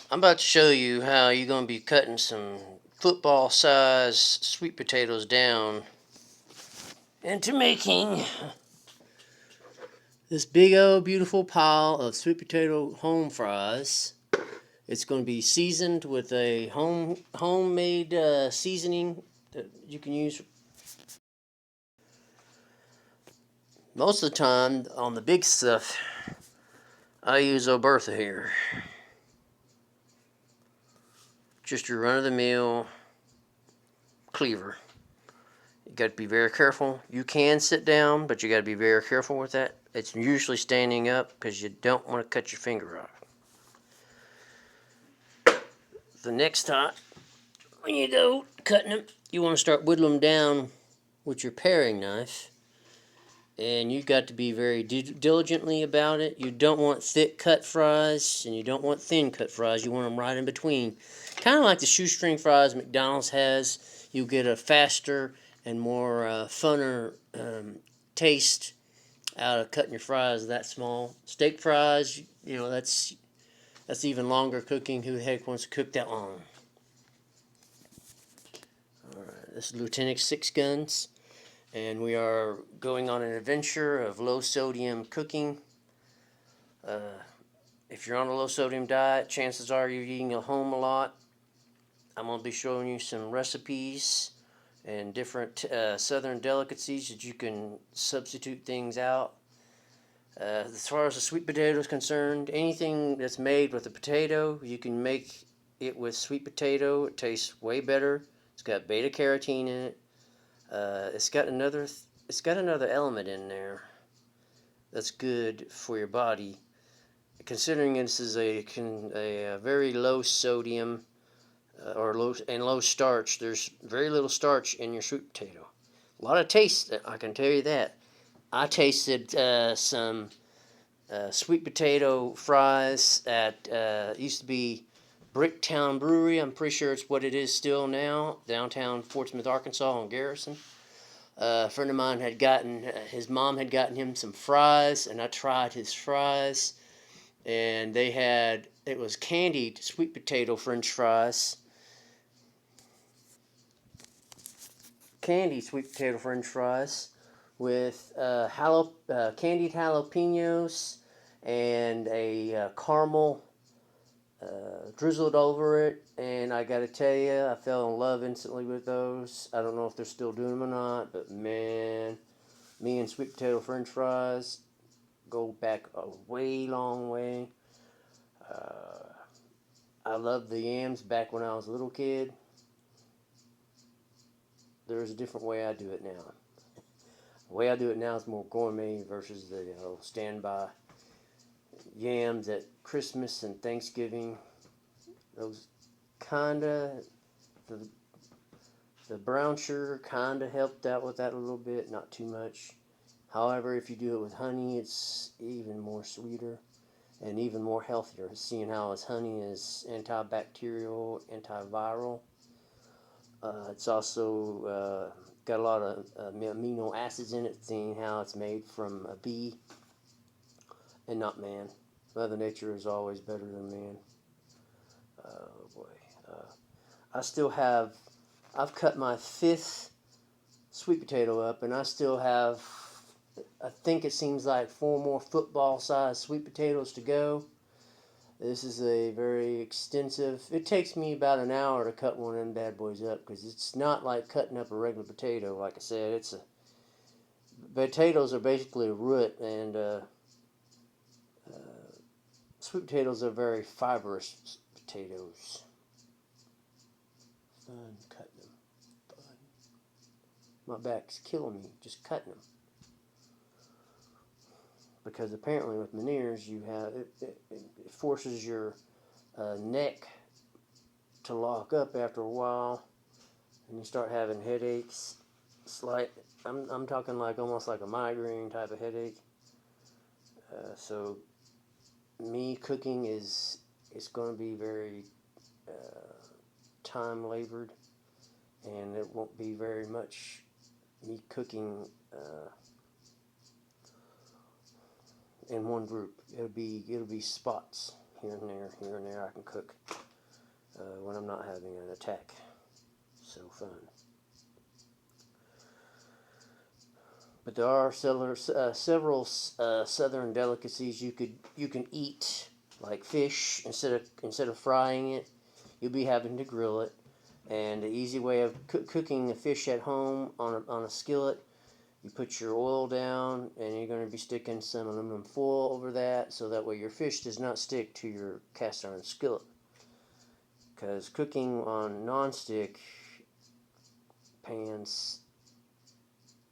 I'm about to show you how you're going to be cutting some football size sweet potatoes down into making this big old beautiful pile of sweet potato home fries. It's going to be seasoned with a homemade seasoning that you can use. Most of the time on the big stuff, I use Obertha here. Just your run-of-the-mill cleaver. You got to be very careful. You can sit down, but you got to be very careful with that. It's usually standing up because you don't want to cut your finger off. The next time when you go cutting them, you want to start whittling them down with your paring knife. And you got to be very diligently about it. You don't want thick cut fries, and you don't want thin cut fries. You want them right in between. Kind of like the shoestring fries McDonald's has. You get a faster and more funner taste out of cutting your fries that small. Steak fries, that's even longer cooking. Who the heck wants to cook that long? All right, this is Lieutenant Six Guns. And we are going on an adventure of low sodium cooking. If you're on a low sodium diet, chances are you're eating at home a lot. I'm going to be showing you some recipes and different southern delicacies that you can substitute things out. As far as the sweet potato is concerned, anything that's made with a potato, you can make it with sweet potato. It tastes way better. It's got beta carotene in it. It's got another element in there that's good for your body. Considering this is a very low sodium or low starch, there's very little starch in your sweet potato. A lot of taste, I can tell you that. I tasted some sweet potato fries at used to be Bricktown Brewery. I'm pretty sure it's what it is still now, downtown Fort Smith, Arkansas on Garrison. A friend of mine had his mom had gotten him some fries, and I tried his fries, and it was candied sweet potato French fries. Candied sweet potato French fries with candied jalapenos and a caramel drizzled over it, and I gotta tell you, I fell in love instantly with those. I don't know if they're still doing them or not, but man, me and sweet potato French fries go back a way long way. I loved the yams back when I was a little kid. There's a different way I do it now. The way I do it now is more gourmet versus the standby yams at Christmas and Thanksgiving. Those kinda the brown sugar kinda helped out with that a little bit, not too much. However, if you do it with honey, it's even more sweeter and even more healthier. Seeing how its honey is antibacterial, antiviral. It's also got a lot of amino acids in it, seeing how it's made from a bee and not man. Mother Nature is always better than man. Oh boy. I've cut my 5th sweet potato up, and I still have, I think it seems like 4 more football-sized sweet potatoes to go. This is a very extensive, it takes me about an hour to cut one of them bad boys up, because it's not like cutting up a regular potato. Like I said, potatoes are basically a root, and sweet potatoes are very fibrous potatoes. Fun cutting them. Fun. My back's killing me just cutting them. Because apparently with veneers, it forces your neck to lock up after a while, and you start having headaches. I'm talking like almost like a migraine type of headache. So me cooking is going to be very time labored, and it won't be very much me cooking in one group. It'll be spots. here and there I can cook when I'm not having an attack. So fun. But there are several southern delicacies you can eat, like fish. Instead of frying it, you'll be having to grill it. And the easy way of cooking the fish at home on a skillet, you put your oil down, and you're going to be sticking some aluminum foil over that, so that way your fish does not stick to your cast iron skillet. Because cooking on non-stick pans,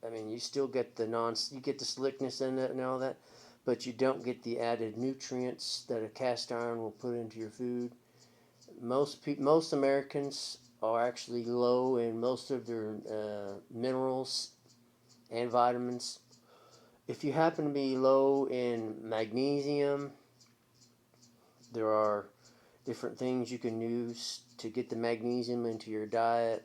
I mean, you still get you get the slickness in it and all that, but you don't get the added nutrients that a cast iron will put into your food. Most Americans are actually low in most of their minerals and vitamins. If you happen to be low in magnesium, there are different things you can use to get the magnesium into your diet.